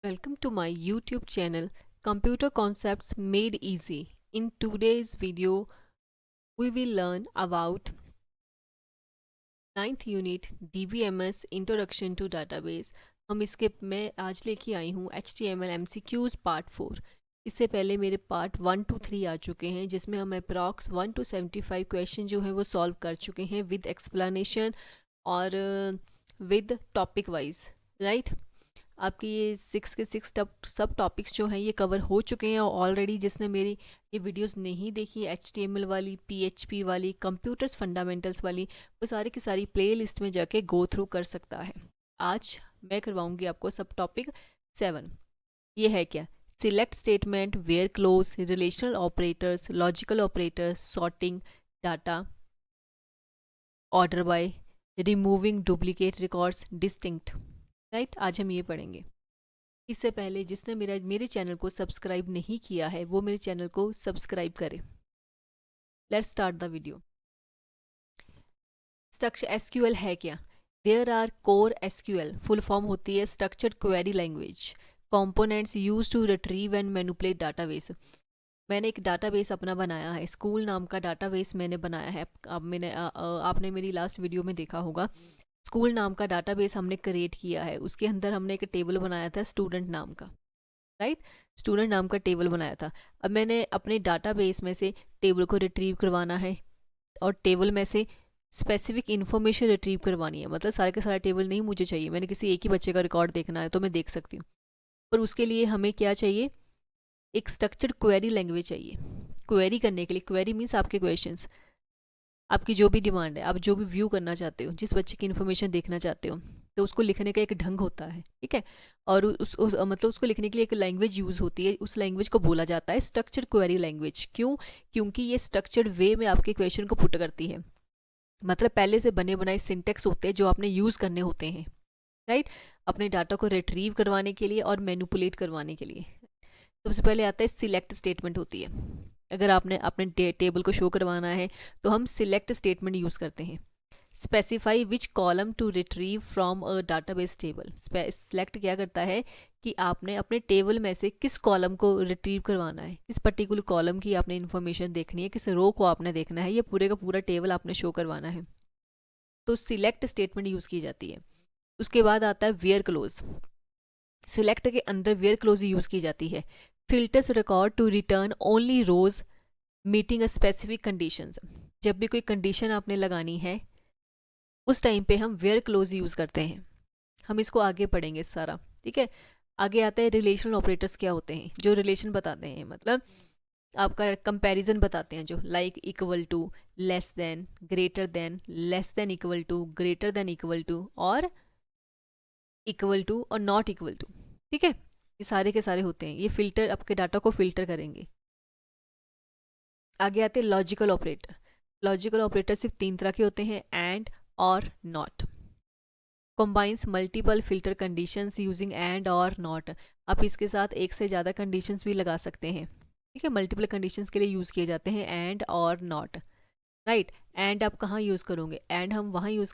Welcome to my YouTube channel Computer Concepts Made Easy. In today's video, we will learn about 9th unit DBMS Introduction to Database. मैं आज लेके आई हूँ HTML MCQs part 4। इससे पहले मेरे part 1 to 3 आ चुके हैं जिसमें हम अप्रॉक्स 1 to 75 क्वेश्चन जो है वो सॉल्व कर चुके हैं विद एक्सप्लेनेशन और विद टॉपिक वाइज, राइट। आपके ये 6 के 6 सब टॉपिक्स जो हैं ये कवर हो चुके हैं ऑलरेडी। जिसने मेरी ये वीडियोस नहीं देखी HTML वाली, PHP वाली, कंप्यूटर्स फंडामेंटल्स वाली, वो सारी की सारी प्लेलिस्ट में जाके गो थ्रू कर सकता है। आज मैं करवाऊंगी आपको सब टॉपिक 7। ये है क्या? Select statement, where clause, relational operators, logical operators, sorting, data, order by, removing duplicate records, distinct, right. आज हम ये पढ़ेंगे। इससे पहले जिसने मेरे चैनल को सब्सक्राइब नहीं किया है वो मेरे चैनल को सब्सक्राइब करे। Let's start the video. Structure SQL है क्या? There are core SQL, full form होती है structured query language, components use to retrieve and manipulate database. मैंने एक डाटाबेस अपना बनाया है, स्कूल नाम का डाटाबेस मैंने बनाया है। अब आपने मेरी लास्ट वीडियो में देखा होगा, स्कूल नाम का डाटाबेस हमने क्रिएट किया है। उसके अंदर हमने एक टेबल बनाया था स्टूडेंट नाम का, राइट। स्टूडेंट नाम का टेबल बनाया था। अब मैंने अपने डाटाबेस में से टेबल को रिट्रीव करवाना है और टेबल में से स्पेसिफिक इन्फॉर्मेशन रिट्रीव करवानी है। मतलब सारे का सारा टेबल नहीं मुझे चाहिए, मैंने किसी एक ही बच्चे का रिकॉर्ड देखना है तो मैं देख सकती हूँ। पर उसके लिए हमें क्या चाहिए? एक स्ट्रक्चर्ड क्वेरी लैंग्वेज चाहिए क्वेरी करने के लिए। क्वेरी मीन्स आपके क्वेश्चंस, आपकी जो भी डिमांड है, आप जो भी व्यू करना चाहते हो, जिस बच्चे की इन्फॉर्मेशन देखना चाहते हो, तो उसको लिखने का एक ढंग होता है, ठीक है। और मतलब उसको लिखने के लिए एक लैंग्वेज यूज़ होती है। उस लैंग्वेज को बोला जाता है स्ट्रक्चर्ड क्वेरी लैंग्वेज। क्यों? क्योंकि ये स्ट्रक्चर्ड वे में आपके क्वेश्चन को पुट करती है। मतलब पहले से बने बनाए सिंटेक्स होते हैं जो आपने यूज़ करने होते हैं, राइट, अपने डाटा को रिट्रीव करवाने के लिए और मैनिपुलेट करवाने के लिए। सबसे पहले आता है सिलेक्ट स्टेटमेंट होती है। अगर आपने अपने टेबल को शो करवाना है तो हम सिलेक्ट स्टेटमेंट यूज़ करते हैं। Specify which column to retrieve from a database table. Select क्या करता है कि आपने अपने टेबल में से किस कॉलम को रिट्रीव करवाना है, किस पर्टिकुलर कॉलम की आपने इन्फॉर्मेशन देखनी है, किस रो को आपने देखना है, ये पूरे का पूरा टेबल आपने शो करवाना है। तो सिलेक्ट स्टेटमेंट यूज़ की जाती है। उसके बाद आता है वेयर क्लोज। सिलेक्ट के अंदर वेयर क्लोज यूज़ की जाती है। Filters record to return only rows meeting a specific conditions. जब भी कोई कंडीशन आपने लगानी है उस टाइम पे हम वेयर क्लोज यूज़ करते हैं। हम इसको आगे पढ़ेंगे सारा, ठीक है। आगे आता है रिलेशनल ऑपरेटर्स क्या होते हैं, जो रिलेशन बताते हैं, मतलब आपका कंपैरिजन बताते हैं, जो like equal to, less than, greater than, less than equal to, greater than equal to, और इक्वल टू और नॉट इक्वल टू, ठीक है। ये सारे के सारे होते हैं, ये फिल्टर आपके डाटा को फिल्टर करेंगे। आगे आते हैं लॉजिकल ऑपरेटर। लॉजिकल ऑपरेटर सिर्फ 3 तरह के होते हैं, and, or, not. Combines multiple filter conditions using and or not. आप इसके साथ एक से ज़्यादा कंडीशंस भी लगा सकते हैं, ठीक है। मल्टीपल कंडीशंस के लिए यूज़ किए जाते हैं and or not, right. And आप कहाँ यूज़ करोगे? एंड हम वहाँ यूज़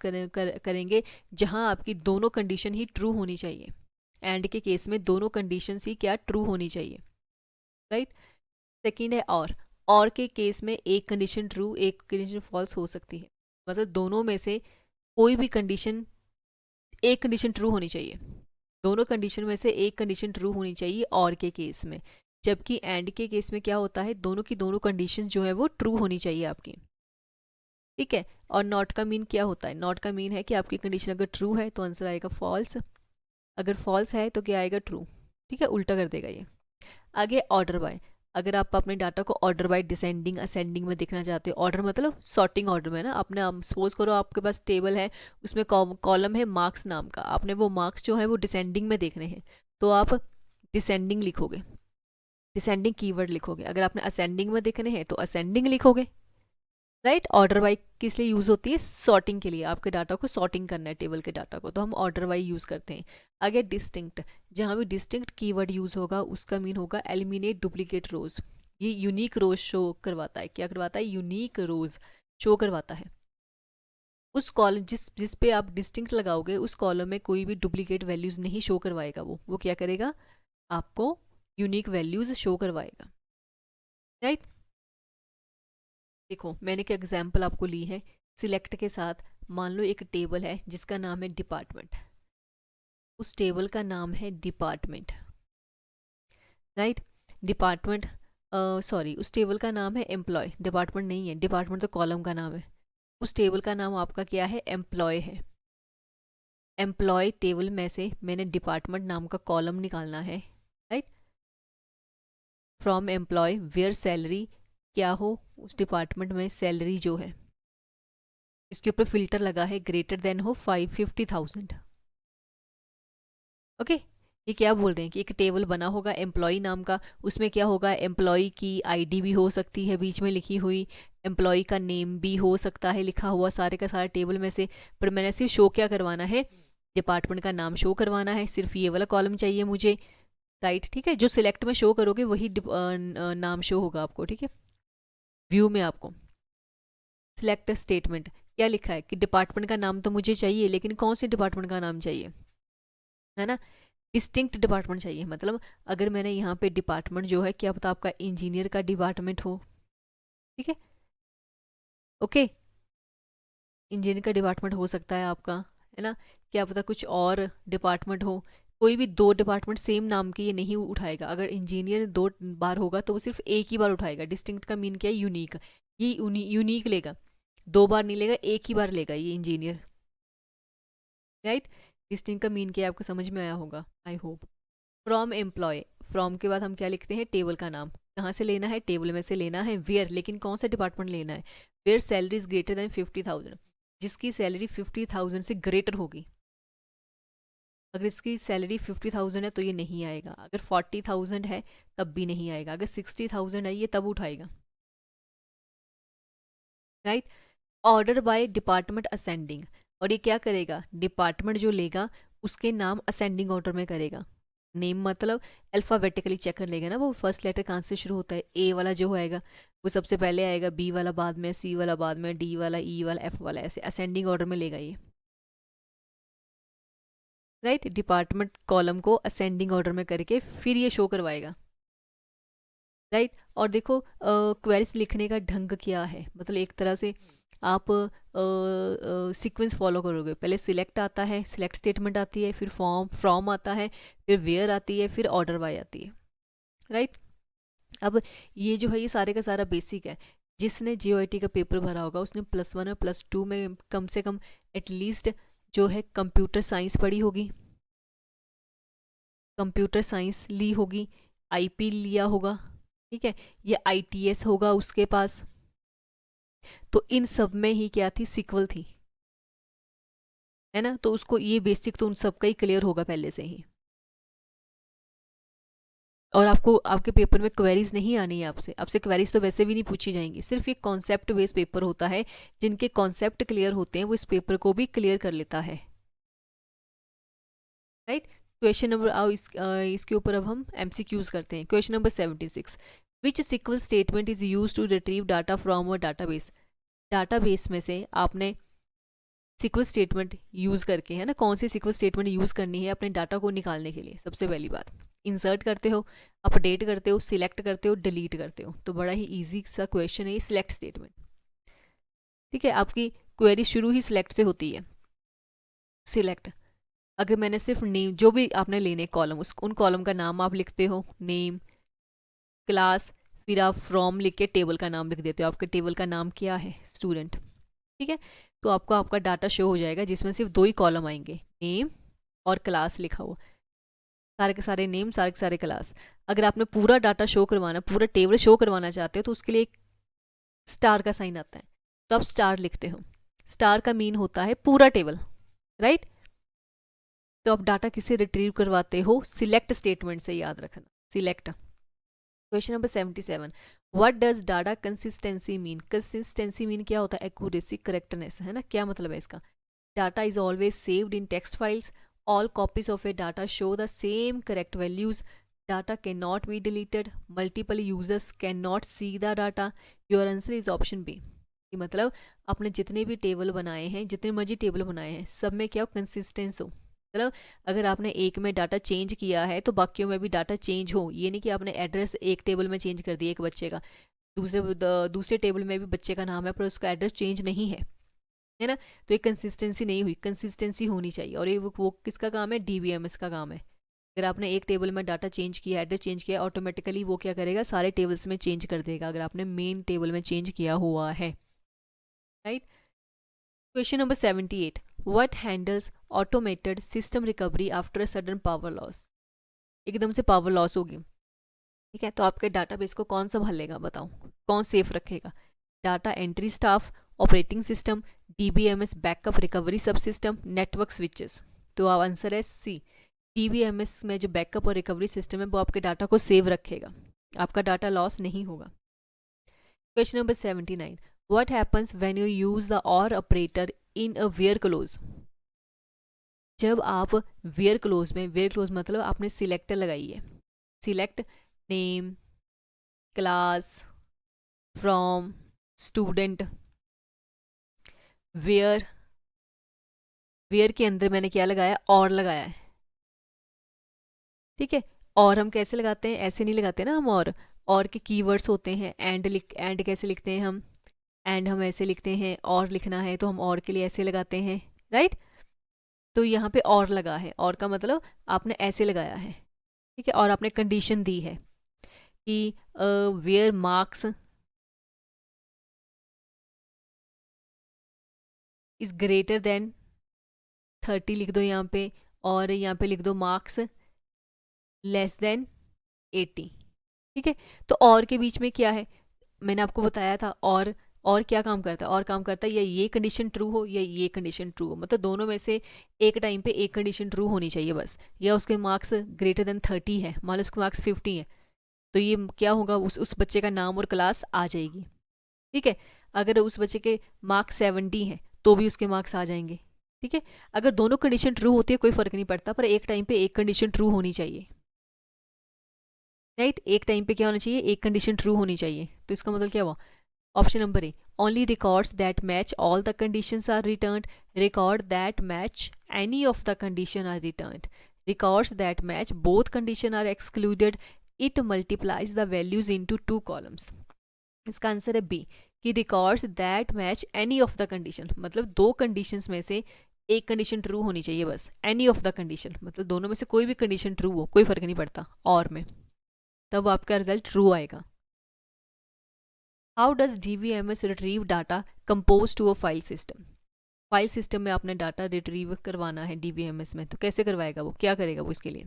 करेंगे जहाँ आपकी दोनों कंडीशन ही ट्रू होनी चाहिए। एंड के केस में दोनों कंडीशंस ही क्या? ट्रू होनी चाहिए, राइट। सेकेंड है और के केस में एक कंडीशन ट्रू, एक कंडीशन फॉल्स हो सकती है। मतलब दोनों में से कोई भी कंडीशन, एक कंडीशन ट्रू होनी चाहिए। दोनों कंडीशन में से एक कंडीशन ट्रू होनी चाहिए और के केस में। जबकि एंड के केस में क्या होता है, दोनों की दोनों कंडीशन जो है वो ट्रू होनी चाहिए आपकी, ठीक है। और नॉट का मीन क्या होता है? नॉट का मीन है कि आपकी कंडीशन अगर ट्रू है तो आंसर आएगा फॉल्स, अगर फॉल्स है तो क्या आएगा? ट्रू, ठीक है, उल्टा कर देगा ये। आगे ऑर्डर बाय। अगर आप अपने डाटा को ऑर्डर बाय डिसेंडिंग असेंडिंग में देखना चाहते हो, ऑर्डर मतलब सॉर्टिंग ऑर्डर में ना, आपने सपोज करो आपके पास टेबल है, उसमें कॉलम है मार्क्स नाम का, आपने वो मार्क्स जो है वो डिसेंडिंग में देखने हैं, तो आप डिसेंडिंग लिखोगे, डिसेंडिंग कीवर्ड लिखोगे। अगर आपने असेंडिंग में देखने हैं तो असेंडिंग लिखोगे, राइट। ऑर्डर वाई किस लिए यूज़ होती है? सॉर्टिंग के लिए, आपके डाटा को सॉर्टिंग करना है टेबल के डाटा को, तो हम ऑर्डर वाई यूज़ करते हैं। आगे डिस्टिंक्ट। जहाँ भी डिस्टिंक्ट कीवर्ड यूज़ होगा उसका मीन होगा एलिमिनेट डुप्लीकेट रोज। ये यूनिक रोज शो करवाता है। क्या करवाता है? यूनिक रोज शो करवाता है। उस कॉलम जिस पे आप डिस्टिंक्ट लगाओगे उस कॉलम में कोई भी डुप्लीकेट वैल्यूज़ नहीं शो करवाएगा। वो क्या करेगा? आपको यूनिक वैल्यूज शो करवाएगा, राइट। देखो मैंने एक एग्जांपल आपको ली है, सिलेक्ट के साथ मान लो एक टेबल है जिसका नाम है डिपार्टमेंट, उस टेबल का नाम है डिपार्टमेंट, राइट। डिपार्टमेंट सॉरी, उस टेबल का नाम है एम्प्लॉय, डिपार्टमेंट नहीं है, डिपार्टमेंट तो कॉलम का नाम है। उस टेबल का नाम आपका क्या है, एम्प्लॉय है। एम्प्लॉय टेबल में से मैंने डिपार्टमेंट नाम का कॉलम निकालना है, right. From employee where salary क्या हो, उस डिपार्टमेंट में सैलरी जो है, इसके ऊपर फिल्टर लगा है ग्रेटर देन हो 50,000। ओके, ये क्या बोल रहे हैं कि एक टेबल बना होगा एम्प्लॉय नाम का, उसमें क्या होगा, एम्प्लॉय की आईडी भी हो सकती है बीच में लिखी हुई, एम्प्लॉय का नेम भी हो सकता है लिखा हुआ, सारे का सारा टेबल में से। पर मैंने सिर्फ शो क्या करवाना है, डिपार्टमेंट का नाम शो करवाना है, सिर्फ ये वाला कॉलम चाहिए मुझे, राइट। ठीक है, जो सिलेक्ट में शो करोगे वही नाम शो होगा आपको, ठीक है, व्यू में आपको। सिलेक्ट स्टेटमेंट क्या लिखा है कि डिपार्टमेंट का नाम तो मुझे चाहिए, लेकिन कौन से डिपार्टमेंट का नाम चाहिए, है ना, डिस्टिंक्ट डिपार्टमेंट चाहिए। मतलब अगर मैंने यहाँ पे डिपार्टमेंट जो है, क्या पता आपका इंजीनियर का डिपार्टमेंट हो, ठीक है, ओके, इंजीनियर का डिपार्टमेंट हो सकता है आपका, है ना, क्या पता कुछ और डिपार्टमेंट हो। कोई भी दो डिपार्टमेंट सेम नाम के ये नहीं उठाएगा, अगर इंजीनियर दो बार होगा तो वो सिर्फ एक ही बार उठाएगा। डिस्टिंक्ट का मीन क्या है, यूनिक, ये यूनिक लेगा, दो बार नहीं लेगा, एक ही बार लेगा ये इंजीनियर, राइट। डिस्टिंक्ट का मीन क्या है आपको समझ में आया होगा, I hope. From employ, from के बाद हम क्या लिखते हैं, टेबल का नाम, कहाँ से लेना है, टेबल में से लेना है। वेयर, लेकिन कौन सा डिपार्टमेंट लेना है, where salary is greater than 50,000, जिसकी सैलरी 50,000 से ग्रेटर होगी। अगर इसकी सैलरी 50,000 है तो ये नहीं आएगा, अगर 40,000 है तब भी नहीं आएगा, अगर 60,000 है ये तब उठाएगा, right. Order by department ascending, और ये क्या करेगा, डिपार्टमेंट जो लेगा उसके नाम असेंडिंग ऑर्डर में करेगा। नेम मतलब अल्फ़ाबेटिकली चेक कर लेगा ना, वो फर्स्ट लेटर कहाँ से शुरू होता है, ए वाला जो आएगा वो सबसे पहले आएगा, बी वाला बाद में, सी वाला बाद में, डी वाला, ई वाला, एफ वाला, ऐसे असेंडिंग ऑर्डर में लेगा ये, राइट। डिपार्टमेंट कॉलम को असेंडिंग ऑर्डर में करके फिर ये शो करवाएगा, राइट। और देखो क्वेरीज लिखने का ढंग क्या है, मतलब एक तरह से आप सीक्वेंस फॉलो करोगे, पहले सिलेक्ट आता है, सिलेक्ट स्टेटमेंट आती है, फिर फ्रॉम आता है, फिर वेयर आती है, फिर ऑर्डर बाय आती है, राइट। अब ये जो है ये सारे का सारा बेसिक है। जिसने JOIT का पेपर भरा होगा उसने +1 और +2 में कम से कम एटलीस्ट जो है कंप्यूटर साइंस पढ़ी होगी, कंप्यूटर साइंस ली होगी, IP लिया होगा, ठीक है, ये ITS होगा उसके पास। तो इन सब में ही क्या थी, सिक्वल थी, है ना, तो उसको ये बेसिक तो उन सब का ही क्लियर होगा पहले से ही। और आपको आपके पेपर में क्वेरीज नहीं आनी है, आपसे आपसे क्वेरीज तो वैसे भी नहीं पूछी जाएंगी, सिर्फ ये कॉन्सेप्ट बेस्ड पेपर होता है। जिनके कॉन्सेप्ट क्लियर होते हैं वो इस पेपर को भी क्लियर कर लेता है, राइट। क्वेश्चन नंबर आओ इसके ऊपर अब हम MCQs करते हैं। Question number 76, which sequel statement is use to retrieve data from a database. Database में से आपने सिक्वल स्टेटमेंट यूज़ करके, है ना, कौन सी सिक्वल स्टेटमेंट यूज़ करनी है अपने डाटा को निकालने के लिए। सबसे पहली बात, इंसर्ट करते हो, अपडेट करते हो, सिलेक्ट करते हो, डिलीट करते हो, तो बड़ा ही इजी सा क्वेश्चन है ये सिलेक्ट स्टेटमेंट, ठीक है। आपकी क्वेरी शुरू ही सिलेक्ट से होती है, सिलेक्ट। अगर मैंने सिर्फ नेम, जो भी आपने लेने कॉलम, उस उन कॉलम का नाम आप लिखते हो, नेम, क्लास, फिर आप फ्रॉम लिख के टेबल का नाम लिख देते हो, आपके टेबल का नाम क्या है, स्टूडेंट, ठीक है। तो आपको आपका डाटा शो हो जाएगा जिसमें सिर्फ दो ही कॉलम आएंगे, नेम और क्लास लिखा हुआ, सारे के सारे नेम, सारे के सारे क्लास। अगर आपने पूरा डाटा शो करवाना, पूरा टेबल शो करवाना चाहते हो तो उसके लिए एक स्टार का साइन आता है, तो आप स्टार लिखते हो, स्टार का मीन होता है पूरा टेबल, राइट। तो आप डाटा किससे रिट्रीव करवाते हो, सिलेक्ट स्टेटमेंट से, याद रखना, select. Question number 77, what does data consistency mean. Consistency mean क्या होता है, एक्यूरेसी, करेक्टनेस, है ना, क्या मतलब है इसका। Data is always saved in text files, all copies of a data show the same correct values, data cannot be deleted, multiple users cannot see the data, your answer is option B। मतलब आपने जितने भी table बनाए हैं, जितने मर्जी table बनाए हैं, सब में क्या हो, कंसिस्टेंस हो, मतलब अगर आपने एक में डाटा चेंज किया है तो बाकियों में भी डाटा चेंज हो, ये नहीं कि आपने एड्रेस एक टेबल में चेंज कर दिया एक बच्चे का, दूसरे टेबल में भी बच्चे का नाम है पर उसका एड्रेस चेंज नहीं है ना। तो एक कंसिस्टेंसी नहीं हुई, कंसिस्टेंसी होनी चाहिए। और ये वो किसका काम है, डीबीएमएस का काम है। अगर आपने एक टेबल में डाटा चेंज किया, एड्रेस चेंज किया, ऑटोमेटिकली वो क्या करेगा, सारे टेबल्स में चेंज कर देगा अगर आपने मेन टेबल में चेंज किया हुआ है, right. Question number 78, what handles automated system recovery after a sudden power loss. एकदम से पावर लॉस होगी, ठीक है, तो आपके डाटाबेस को कौन संभालेगा, बताओ कौन सेफ रखेगा। Data entry staff, operating system, DBMS backup recovery सब सिस्टम, नेटवर्क स्विचेस। तो आंसर है सी, डीबीएमएस में जो बैकअप और रिकवरी सिस्टम है वो आपके डाटा को सेव रखेगा, आपका डाटा लॉस नहीं होगा। Question number 79, what happens when you use the or operator in a where clause. जब आप वेयर क्लोज में, वेयर क्लोज मतलब आपने सिलेक्टर लगाई है, select name, class, from, student, where, where के अंदर मैंने क्या लगाया, और लगाया है, ठीक है। और हम कैसे लगाते हैं, ऐसे नहीं लगाते ना हम, और के कीवर्ड्स होते हैं, एंड कैसे लिखते हैं हम, एंड हम ऐसे लिखते हैं, और लिखना है तो हम और के लिए ऐसे लगाते हैं, राइट। तो यहाँ पे और लगा है, और का मतलब आपने ऐसे लगाया है, ठीक है, और आपने कंडीशन दी है कि where marks is greater than 30 लिख दो यहाँ पे, और यहाँ पे लिख दो मार्क्स लेस देन 80, ठीक है। तो और के बीच में क्या है, मैंने आपको बताया था, और क्या काम करता है, और काम करता है या ये कंडीशन ट्रू हो या ये कंडीशन ट्रू हो, मतलब दोनों में से एक टाइम पे एक कंडीशन ट्रू होनी चाहिए बस। या उसके मार्क्स ग्रेटर देन 30 है, मान लो उसके मार्क्स 50 है, तो ये क्या होगा, उस बच्चे का नाम और क्लास आ जाएगी, ठीक है। अगर उस बच्चे के मार्क्स 70 हैं तो भी उसके मार्क्स आ जाएंगे, ठीक है। अगर दोनों कंडीशन ट्रू होती है कोई फ़र्क नहीं पड़ता, पर एक टाइम पे एक कंडीशन ट्रू होनी चाहिए, राइट। एक टाइम पे क्या होना चाहिए, एक कंडीशन ट्रू होनी चाहिए। तो इसका मतलब क्या हुआ, option number A, only records that match all the conditions are returned, record that match any of the condition are returned, records that match both condition are excluded, it multiplies the values into 2 columns. इसका answer है B, कि records that match any of the condition, मतलब दो conditions में से एक condition true होनी चाहिए बस, एनी ऑफ द कंडीशन मतलब दोनों में से कोई भी कंडीशन ट्रू हो, कोई फर्क नहीं पड़ता और में, तब आपका रिजल्ट ट्रू आएगा। How does DBMS retrieve data compose to a file system. File system में आपने डाटा रिट्रीव करवाना है डीबीएमएस में, तो कैसे करवाएगा वो, क्या करेगा वो, इसके लिए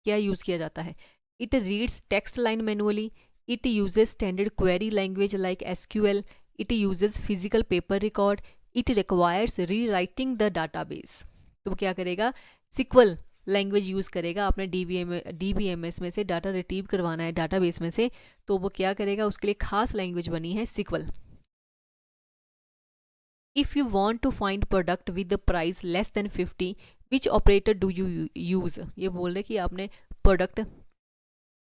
क्या यूज़ किया जाता है। It reads text line manually, it uses standard query language like SQL, it uses physical paper record, it requires री राइटिंग द डाटाबेस। तो वो क्या करेगा, सिक्वल लैंग्वेज यूज़ करेगा, आपने डीबीएमएस में से डाटा रिट्रीव करवाना है डाटाबेस में से, तो वो क्या करेगा, उसके लिए खास लैंग्वेज बनी है sequel. If you want to find product with the price less than 50, which operator do you use. ये बोल रहे कि आपने प्रोडक्ट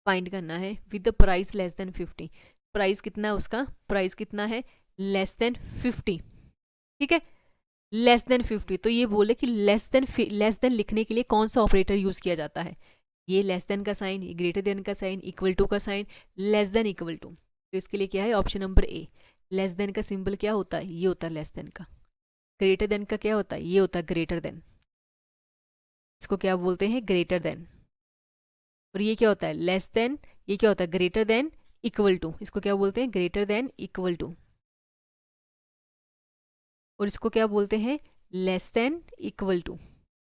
फाइंड करना है with the price less than 50, price कितना है उसका, प्राइस कितना है, लेस देन 50, ठीक है, लेस देन 50। तो ये बोले कि लेस देन लिखने के लिए कौन सा ऑपरेटर यूज़ किया जाता है, ये लेस देन का साइन, ये ग्रेटर देन का साइन, इक्वल टू का sign, less than equal to. तो इसके लिए क्या है, option number A, less than का सिंबल क्या होता है, ये होता है लेस देन का। ग्रेटर देन का क्या होता है, ये होता है ग्रेटर देन, इसको क्या बोलते हैं, ग्रेटर देन। और ये क्या होता है, लेस देन, ये क्या होता है, ग्रेटर देन इक्वल टू, इसको क्या बोलते हैं, ग्रेटर देन इक्वल टू। और इसको क्या बोलते हैं, less than equal to,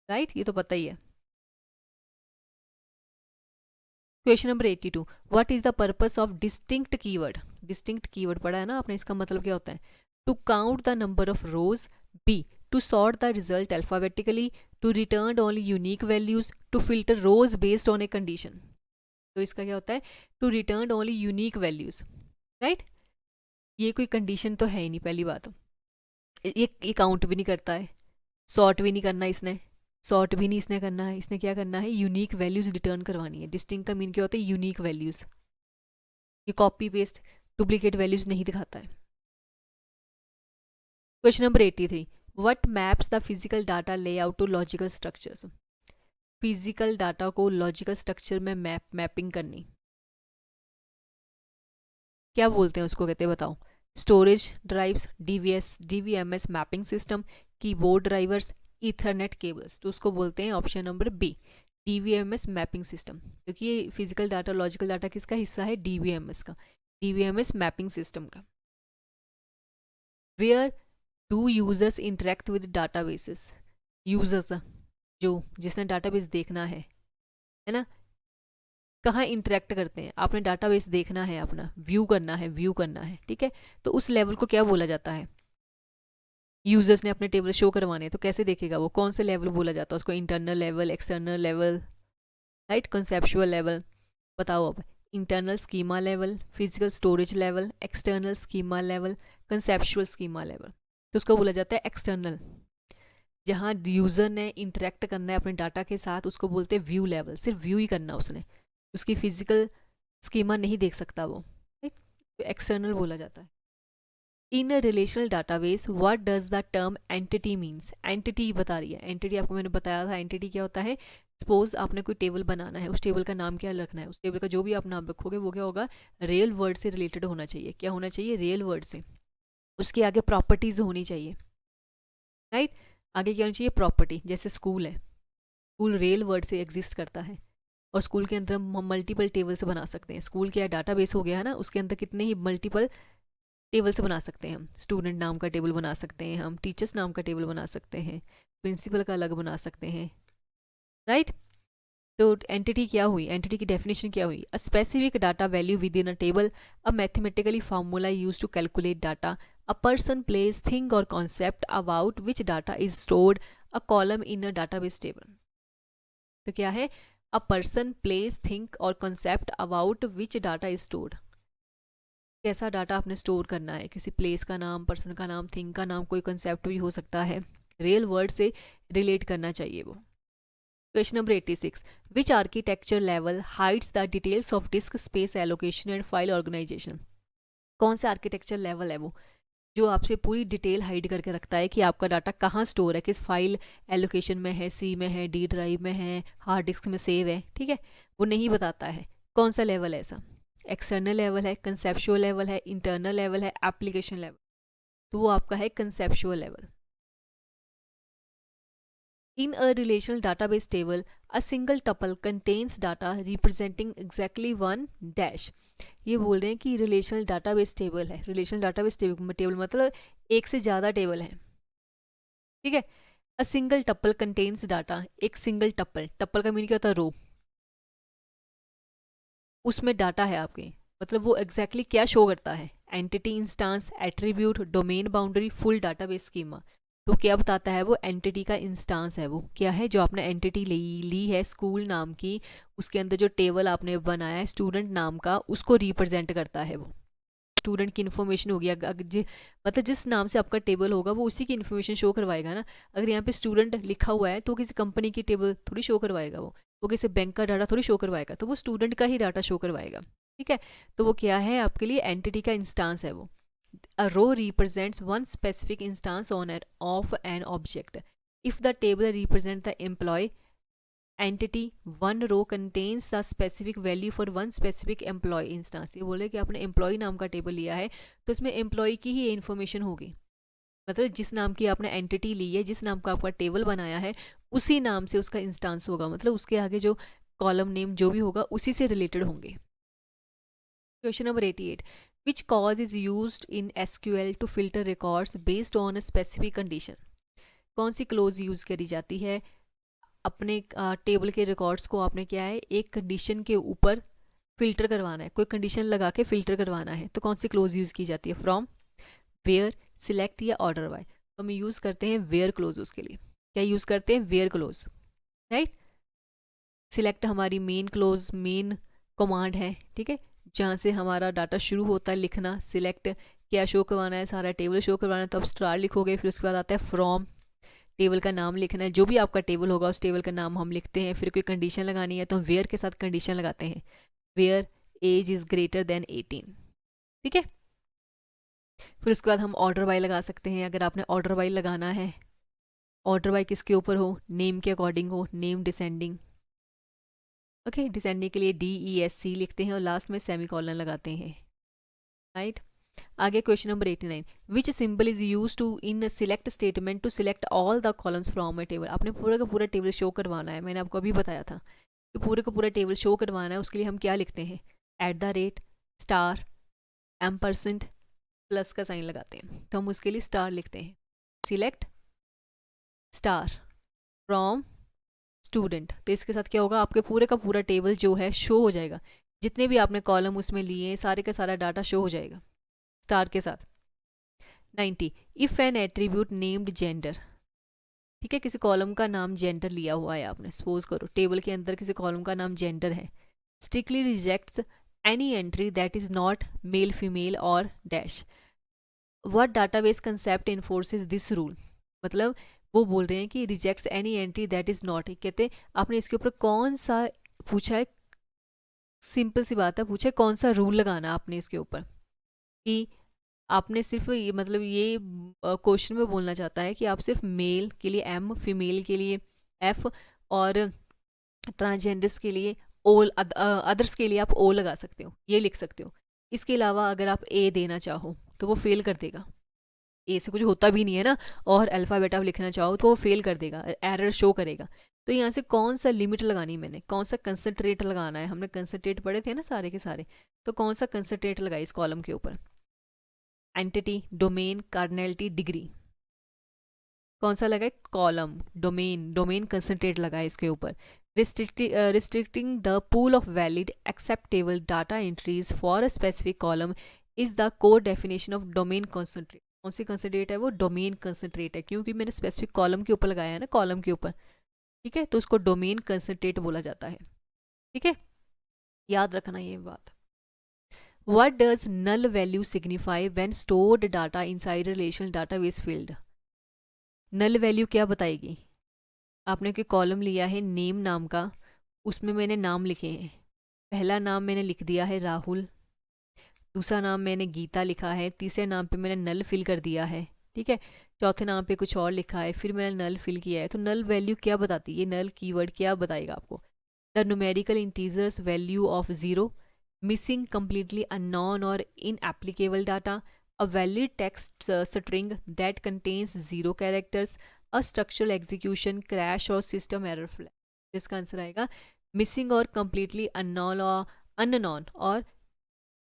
right, ये तो पता ही है। Question number 82, what is the purpose of distinct keyword. Distinct keyword पढ़ा है ना आपने, इसका मतलब क्या होता है, to count the number of rows, B to sort the result alphabetically, to return only unique values, to filter rows based on a condition. तो इसका क्या होता है, to return only unique values, right. ये कोई कंडीशन तो है ही नहीं, पहली बात, ये काउंट भी नहीं करता है, सॉर्ट भी नहीं करना इसने, सॉर्ट भी नहीं इसने करना है, इसने क्या करना है, यूनिक वैल्यूज रिटर्न करवानी है। डिस्टिंक्ट का मीन क्या होता है, यूनिक वैल्यूज, ये कॉपी पेस्ट डुप्लीकेट वैल्यूज नहीं दिखाता है। Question number 83, what maps the physical data layout to logical structures. Physical data को लॉजिकल स्ट्रक्चर में मैपिंग करनी, क्या बोलते हैं उसको, कहते हैं बताओ। Storage drives, DBMS mapping system, keyboard drivers, ethernet cables. तो उसको बोलते हैं option number B, DBMS mapping system, क्योंकि ये फिजिकल डाटा लॉजिकल डाटा किसका हिस्सा है, डीवीएमएस का, डीवीएमएस मैपिंग सिस्टम का। Where do users interact with databases, users जो जिसने डाटाबेस देखना है ना, कहाँ इंटरेक्ट करते हैं, आपने डाटाबेस देखना है, अपना व्यू करना है, ठीक है। तो उस लेवल को क्या बोला जाता है, यूजर्स ने अपने टेबल शो करवाने हैं तो कैसे देखेगा वो, कौन से लेवल बोला जाता है उसको, internal level, external level, right, conceptual level. बताओ अब, internal schema level, physical storage level, external schema level, conceptual schema level. तो उसको बोला जाता है एक्सटर्नल। जहाँ यूज़र ने इंटरेक्ट करना है अपने डाटा के साथ उसको बोलते हैं व्यू लेवल, सिर्फ व्यू ही करना उसने, उसकी फिजिकल स्कीमा नहीं देख सकता वो, ठीक, तो एक्सटर्नल बोला जाता है। In a relational database what does the term entity means, entity बता रही है, एंटिटी आपको मैंने बताया था एंटिटी क्या होता है। सपोज आपने कोई टेबल बनाना है, उस टेबल का नाम क्या रखना है, उस टेबल का जो भी आप नाम रखोगे वो क्या होगा, रियल वर्ड से रिलेटेड होना चाहिए, क्या होना चाहिए, रियल वर्ड से, उसके आगे प्रॉपर्टीज होनी चाहिए, राइट। आगे क्या होनी चाहिए, प्रॉपर्टी, जैसे स्कूल है, स्कूल रियल वर्ड से एग्जिस्ट करता है, और स्कूल के अंदर हम मल्टीपल टेबल से बना सकते हैं, स्कूल क्या डाटाबेस हो गया है ना, उसके अंदर कितने ही मल्टीपल टेबल से बना सकते हैं हम, स्टूडेंट नाम का टेबल बना सकते हैं हम, टीचर्स नाम का टेबल बना सकते हैं, प्रिंसिपल का अलग बना सकते हैं, राइट। तो एंटिटी क्या हुई, एंटिटी की डेफिनेशन क्या हुई, a specific data value within a table, a mathematically formula use to calculate data, a person place thing or concept about which data is stored, a column in a database table. तो क्या है, a person place thing or concept about which data is stored, कैसा data आपने store करना है, किसी place का नाम, पर्सन का नाम, थिंग का नाम, कोई कंसेप्ट भी हो सकता है, रियल वर्ड से रिलेट करना चाहिए वो। Question number 86, which architecture level hides the details of disk space allocation and file organisation, कौन सा आर्किटेक्चर लेवल है वो जो आपसे पूरी डिटेल हाइड करके रखता है कि आपका डाटा कहाँ स्टोर है, किस फाइल एलोकेशन में है, सी में है, डी ड्राइव में है, हार्ड डिस्क में सेव है, ठीक है, वो नहीं बताता है, कौन सा लेवल है ऐसा, एक्सटर्नल लेवल है, कंसेप्चुअल लेवल है, इंटरनल लेवल है, एप्लीकेशन लेवल। तो वो आपका है conceptual level. In a relational database table a single tuple contains data representing exactly one dash. ये बोल रहे हैं कि रिलेशनल डाटाबेस टेबल है, रिलेशनल डाटाबेस टेबल मतलब एक से ज़्यादा टेबल है, ठीक है। A single tuple contains data, एक सिंगल टपल, टपल का मीनिंग क्या होता है, रो, उसमें डाटा है आपके, मतलब वो एग्जैक्टली क्या शो करता है, entity, instance, attribute, domain boundary, full database schema. तो क्या बताता है वो, एंटिटी का इंस्टांस है, वो क्या है, जो आपने एंटिटी ली है स्कूल नाम की, उसके अंदर जो टेबल आपने बनाया है स्टूडेंट नाम का, उसको रिप्रेजेंट करता है वो, स्टूडेंट की इन्फॉर्मेशन होगी, मतलब जिस नाम से आपका टेबल होगा वो उसी की इन्फॉर्मेशन शो करवाएगा ना। अगर यहाँ पे स्टूडेंट लिखा हुआ है तो किसी कंपनी की टेबल थोड़ी शो करवाएगा वो किसी बैंक का डाटा थोड़ी शो करवाएगा, तो वो स्टूडेंट का ही डाटा शो करवाएगा, ठीक है। तो वो क्या है आपके लिए, एंटिटी का इंस्टांस है वो। A row represents one specific instance on an of an object, if the table represent the employee entity, one row contains the specific value for one specific employee instance. ये बोले कि आपने employ नाम का table लिया है तो इसमें एम्प्लॉय की ही इन्फॉर्मेशन होगी, मतलब जिस नाम की आपने एंटिटी ली है, जिस नाम का आपका टेबल बनाया है, उसी नाम से उसका इंस्टांस होगा, मतलब उसके आगे जो कॉलम नेम जो भी होगा उसी से रिलेटेड होंगे। Question number 88, which clause is used in SQL to filter records based on a specific condition, कौन सी क्लोज यूज़ करी जाती है, अपने टेबल के रिकॉर्ड्स को आपने क्या है एक कंडीशन के ऊपर फिल्टर करवाना है, कोई कंडीशन लगा के फिल्टर करवाना है, तो कौन सी क्लोज यूज़ की जाती है, फ्रॉम, वेयर, सिलेक्ट या ऑर्डर बाय। तो हम यूज़ करते हैं वेयर क्लोज उसके लिए, क्या यूज़ करते हैं, वेयर क्लोज, राइट। सिलेक्ट हमारी मेन क्लोज, मेन कमांड है, ठीक है, जहाँ से हमारा डाटा शुरू होता है लिखना, सिलेक्ट क्या शो करवाना है, सारा टेबल शो करवाना है तो आप स्टार लिखोगे, फिर उसके बाद आता है फ्रॉम, टेबल का नाम लिखना है, जो भी आपका टेबल होगा उस टेबल का नाम हम लिखते हैं, फिर कोई कंडीशन लगानी है तो हम वेयर के साथ कंडीशन लगाते हैं, where age is greater than 18, ठीक है। फिर उसके बाद हम ऑर्डर बाय लगा सकते हैं, अगर आपने ऑर्डर बाय लगाना है, ऑर्डर बाय किसके ऊपर हो, नेम के अकॉर्डिंग हो, नेम डिसेंडिंग, ओके, डिसेंडिंग के लिए DESC लिखते हैं और लास्ट में सेमीकोलन लगाते हैं, राइट। आगे question number 89, which symbol is use to in select statement to select all the columns from a table. आपने पूरा का पूरा टेबल शो करवाना है, मैंने आपको अभी बताया था कि पूरे का पूरा टेबल शो करवाना है। उसके लिए हम क्या लिखते हैं, @ स्टार %, प्लस का साइन लगाते हैं, तो हम उसके लिए स्टार लिखते हैं, सिलेक्ट स्टार फ्रॉम स्टूडेंट। तो इसके साथ क्या होगा, आपके पूरे का पूरा टेबल जो है शो हो जाएगा, जितने भी आपने कॉलम उसमें लिए सारे का सारा डाटा शो हो जाएगा स्टार के साथ। 90, if N attribute named gender, ठीक है, किसी कॉलम का नाम जेंडर लिया हुआ है आपने, सपोज करो टेबल के अंदर किसी कॉलम का नाम जेंडर है, strictly rejects any entry that is not male female or dash. What database concept enforces this rule, मतलब वो बोल रहे हैं कि rejects any entry that is not, कहते आपने इसके ऊपर कौन सा पूछा है, सिंपल सी बात है, पूछा है कौन सा रूल लगाना आपने इसके ऊपर, कि आपने सिर्फ ये मतलब ये क्वेश्चन में बोलना चाहता है कि आप सिर्फ मेल के लिए M, फीमेल के लिए F और ट्रांसजेंडर्स के लिए O, अदर्स के लिए आप O लगा सकते हो, ये लिख सकते हो। इसके अलावा अगर आप A देना चाहो तो वो फेल कर देगा, ए से कुछ होता भी नहीं है ना, और अल्फ़ाबेट आप लिखना चाहो तो वो फेल कर देगा, एरर शो करेगा। तो यहाँ से कौन सा लिमिट लगानी, मैंने कौन सा कंसंट्रेट लगाना है, हमने कंसंट्रेट पढ़े थे ना सारे के सारे, तो कौन सा कंसंट्रेट लगाए इस कॉलम के ऊपर, एंटिटी, डोमेन, कार्डिनलिटी, डिग्री, कौन सा लगाए, कॉलम, डोमेन कंसंट्रेट लगाए इसके ऊपर। Restricting the pool of valid acceptable data entries for a specific column is the core definition of domain concentrate. कौन सी कंसंट्रेट है वो, डोमेन कंसंट्रेट है, क्योंकि मैंने स्पेसिफिक कॉलम के ऊपर लगाया है ना, कॉलम के ऊपर, ठीक है, तो उसको डोमेन कंसंट्रेट बोला जाता है, ठीक है, याद रखना ये बात। What does null value signify when stored data inside a relational database field? Null value क्या बताएगी, आपने कोई कॉलम लिया है नेम नाम का, उसमें मैंने नाम लिखे हैं, पहला नाम मैंने लिख दिया है राहुल, दूसरा नाम मैंने गीता लिखा है, तीसरे नाम पे मैंने नल फिल कर दिया है, ठीक है, चौथे नाम पे कुछ और लिखा है, फिर मैंने नल फिल किया है, तो नल वैल्यू क्या बताती है, ये नल कीवर्ड क्या बताएगा आपको, the numerical integers value of 0, missing completely unknown or inapplicable data, a valid text string that contains 0 characters, a structural execution, crash or system error flag। इसका आंसर आएगा मिसिंग और completely unknown और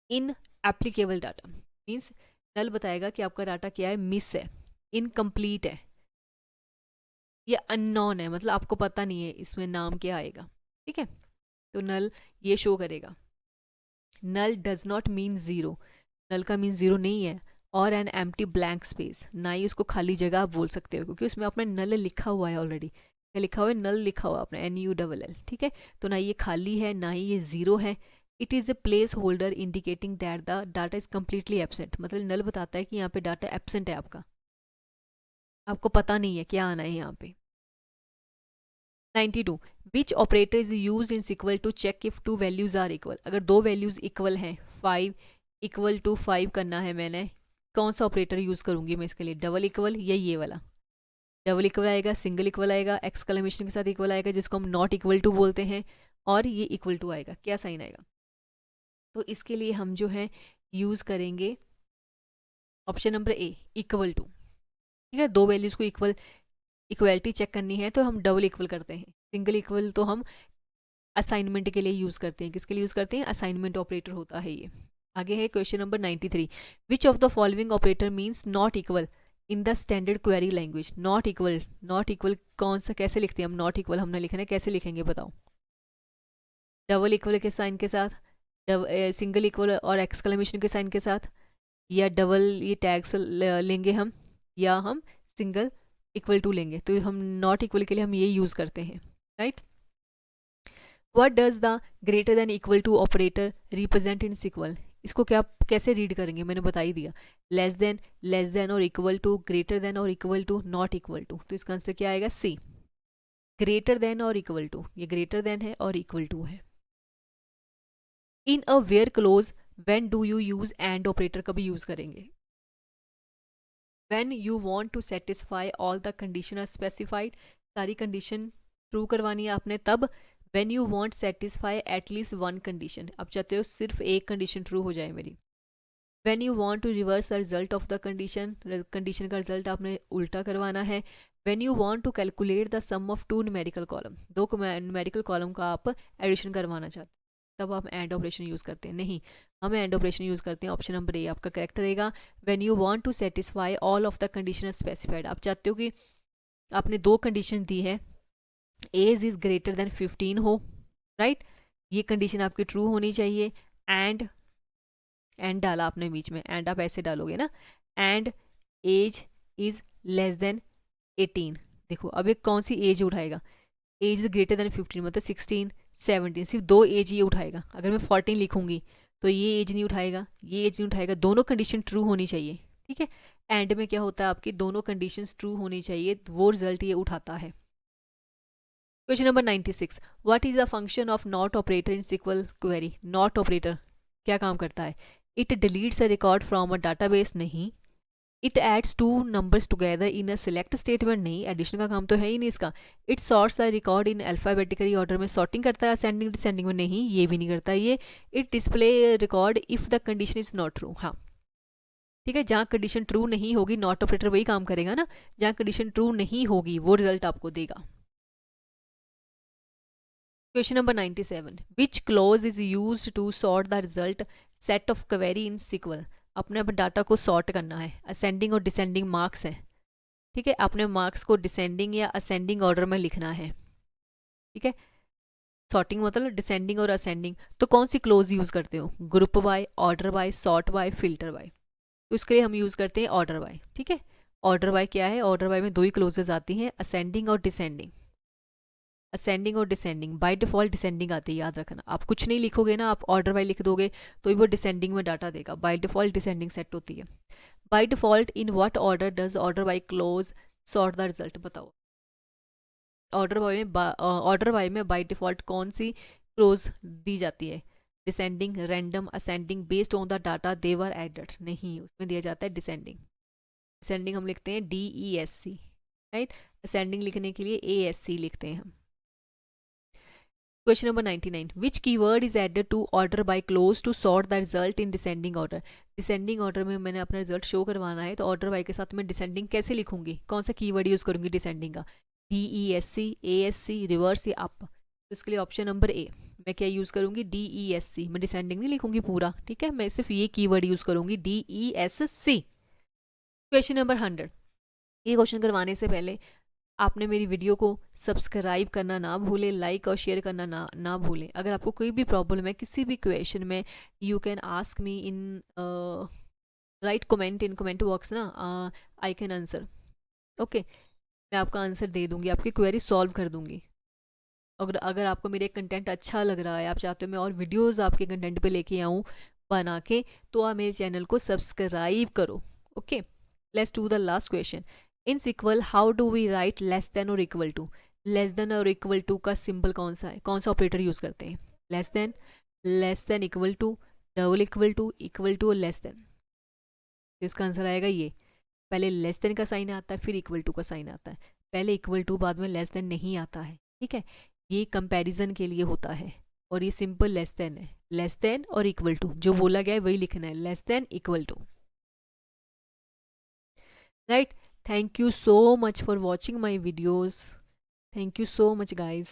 inapplicable data। Means नल बताएगा कि आपका data क्या है, miss है, इनकम्प्लीट है, ये अननोन है, मतलब आपको पता नहीं है इसमें नाम क्या आएगा, ठीक है, तो नल ये शो करेगा। नल डज नॉट मीन ज़ीरो, नल का मीन ज़ीरो नहीं है, और एन एम्प्टी ब्लैंक स्पेस, ना ही उसको खाली जगह आप बोल सकते हो, क्योंकि उसमें आपने नल लिखा हुआ है ऑलरेडी, क्या लिखा हुआ है, नल लिखा हुआ आपने NULL, ठीक है, तो ना ये खाली है ना ही ये ज़ीरो है। It is a place holder indicating that the data is completely absent, मतलब नल बताता है कि यहाँ पे डाटा एबसेंट है आपका, आपको पता नहीं है क्या आना है यहाँ पे। 92, which operator is use in SQL to check if two values are equal, अगर दो वैल्यूज इक्वल हैं, 5 = 5 करना है मैंने, कौन सा ऑपरेटर यूज़ करूँगी मैं इसके लिए, डबल इक्वल या ये वाला, डबल इक्वल आएगा, सिंगल इक्वल आएगा, एक्सक्लेमेशन के साथ इक्वल आएगा जिसको हम नॉट इक्वल टू बोलते हैं, और ये इक्वल टू आएगा, क्या साइन आएगा, तो इसके लिए हम जो है यूज़ करेंगे option number A, equal to, ठीक है, दो वैल्यूज़ को इक्वलिटी चेक करनी है तो हम डबल इक्वल करते हैं, सिंगल इक्वल तो हम असाइनमेंट के लिए यूज़ करते हैं, किसके लिए यूज़ करते हैं, असाइनमेंट ऑपरेटर होता है ये। आगे है question number 93, which of the following operator means not equal in the standard query language. Not equal कौन सा, कैसे लिखते हैं हम, नॉट इक्वल हमने लिखना है, कैसे लिखेंगे बताओ, डबल इक्वल के साइन के साथ, सिंगल इक्वल और एक्सक्लेमेशन के साइन के साथ, या डबल ये टैग्स लेंगे हम, या हम सिंगल इक्वल टू लेंगे, तो हम नॉट इक्वल के लिए हम ये यूज़ करते हैं, right. What does the greater than equal to operator represent in SQL, इसको क्या कैसे रीड करेंगे, मैंने बता ही दिया, लेस देन और इक्वल टू, ग्रेटर देन और equal to, not equal to, तो इसका आंसर क्या आएगा, C, ग्रेटर देन और इक्वल टू, ये ग्रेटर देन है और इक्वल टू है। In a where clause when do you use and operator, कभी यूज करेंगे, when you want to satisfy all the condition are specified, सारी कंडीशन ट्रू करवानी है आपने तब, when you want satisfy at least one condition, आप चाहते हो सिर्फ एक कंडीशन ट्रू हो जाए मेरी। When you want to reverse the result of the condition, condition का रिजल्ट आपने उल्टा करवाना है। When you want to calculate the sum of two numerical column, दो न्यूमेरिकल कॉलम का आप एडिशन करवाना चाहते हैं, तब आप एंड ऑपरेशन यूज़ करते हैं। नहीं, हम एंड ऑपरेशन यूज़ करते हैं। ऑप्शन नंबर ए आपका करेक्ट रहेगा। When you want to satisfy all of the condition specified, आप चाहते हो कि आपने दो कंडीशन दी है, एज इज़ ग्रेटर देन 15 हो, राइट, ये कंडीशन आपकी ट्रू होनी चाहिए। एंड डाला आपने बीच में, एंड आप ऐसे डालोगे ना, and age is less than 18। देखो अब एक कौन सी एज उठाएगा, एज इज़ ग्रेटर देन 15 मतलब 16 17, सिर्फ दो एज ये उठाएगा। अगर मैं 14 लिखूंगी तो ये एज नहीं उठाएगा, ये एज नहीं उठाएगा, दोनों कंडीशन ट्रू होनी चाहिए, ठीक है। एंड में क्या होता है, आपकी दोनों कंडीशंस ट्रू होनी चाहिए, वो रिजल्ट ये उठाता है। Question number 96, what is the function of not operator in SQL query. Not operator क्या काम करता है, it deletes a record from a database, नहीं। It adds two numbers together in a select statement, नहीं, addition का काम तो है ही नहीं इसका। It sorts the record in alphabetically order में सॉर्टिंग करता है असेंडिंग डिसेंडिंग में, नहीं, ये भी नहीं करता ये। It display record if the condition is not true, हाँ ठीक है, जहाँ कंडीशन ट्रू नहीं होगी नॉट ऑपरेटर वही काम करेगा ना, जहाँ कंडीशन ट्रू नहीं होगी वो रिजल्ट आपको देगा। Question number 97, which clause is use to sort the result set of query in SQL. अपने अपने डाटा को सॉर्ट करना है, असेंडिंग और डिसेंडिंग मार्क्स है, ठीक है, अपने मार्क्स को डिसेंडिंग या असेंडिंग ऑर्डर में लिखना है, ठीक है। सॉर्टिंग मतलब डिसेंडिंग और असेंडिंग, तो कौन सी क्लोज यूज़ करते हो, group by, order by, sort by, filter by. तो इसके लिए हम यूज़ करते हैं ऑर्डर बाय, ठीक है। ऑर्डर बाय क्या है, ऑर्डर बाय में दो ही क्लोजेज आती हैं, असेंडिंग और डिसेंडिंग। असेंडिंग और डिसेंडिंग, बाय डिफॉल्ट डिसेंडिंग आती है, याद रखना। आप कुछ नहीं लिखोगे ना, आप ऑर्डर बाय लिख दोगे तो वो डिसेंडिंग में डाटा देगा, बाय डिफॉल्ट डिसेंडिंग सेट होती है। By default in what order does order by clause sort the result, बताओ। ऑर्डर बाय में बाय डिफॉल्ट कौन सी क्लोज दी जाती है, descending, random, ascending, based on the data they were added, नहीं, उसमें दिया जाता है डिसेंडिंग। डिसेंडिंग हम लिखते हैं DESC, राइट। असेंडिंग लिखने के लिए ASC लिखते हैं हम। Question number 99, which keyword is added to order by clause to sort the result in descending order. Descending order में मैंने अपना रिजल्ट शो करवाना है, तो ऑर्डर बाय के साथ मैं डिसेंडिंग कैसे लिखूंगी, कौन सा कीवर्ड यूज करूंगी डिसेंडिंग का, DESC, ASC, रिवर्स या अप। तो इसके लिए ऑप्शन नंबर ए, मैं क्या यूज़ करूंगी, DESC। मैं डिसेंडिंग नहीं लिखूंगी पूरा, ठीक है, मैं सिर्फ ये कीवर्ड यूज़ करूंगी, DESC। क्वेश्चन नंबर 100, ये क्वेश्चन करवाने से पहले आपने मेरी वीडियो को सब्सक्राइब करना ना भूलें, लाइक और शेयर करना ना भूलें। अगर आपको कोई भी प्रॉब्लम है किसी भी क्वेश्चन में, you can ask me in right comment in comment box ना, आई कैन आंसर, ओके। मैं आपका आंसर दे दूंगी, आपकी क्वेरी सॉल्व कर दूंगी। अगर आपको मेरे कंटेंट अच्छा लग रहा है, आप चाहते हो मैं और वीडियोज़ आपके कंटेंट पे लेके आऊँ बना के, तो आप मेरे चैनल को सब्सक्राइब करो, okay. Let's do the last question. In SQL how do we write less than और इक्वल टू। लेस देन और इक्वल टू का सिंबल कौन सा है, कौन सा ऑपरेटर यूज़ करते हैं, less than, equal to, double equal to और लेस देन। तो इसका आंसर आएगा ये, पहले लेस देन का साइन आता है फिर इक्वल टू का साइन आता है, पहले इक्वल टू बाद में लेस देन नहीं आता है, ठीक है। ये कंपैरिजन के लिए होता है, और ये सिंपल लेस देन है, लेस देन और इक्वल टू जो बोला गया है वही लिखना है, less than equal to, right. Thank you so much for watching my videos, thank you so much guys.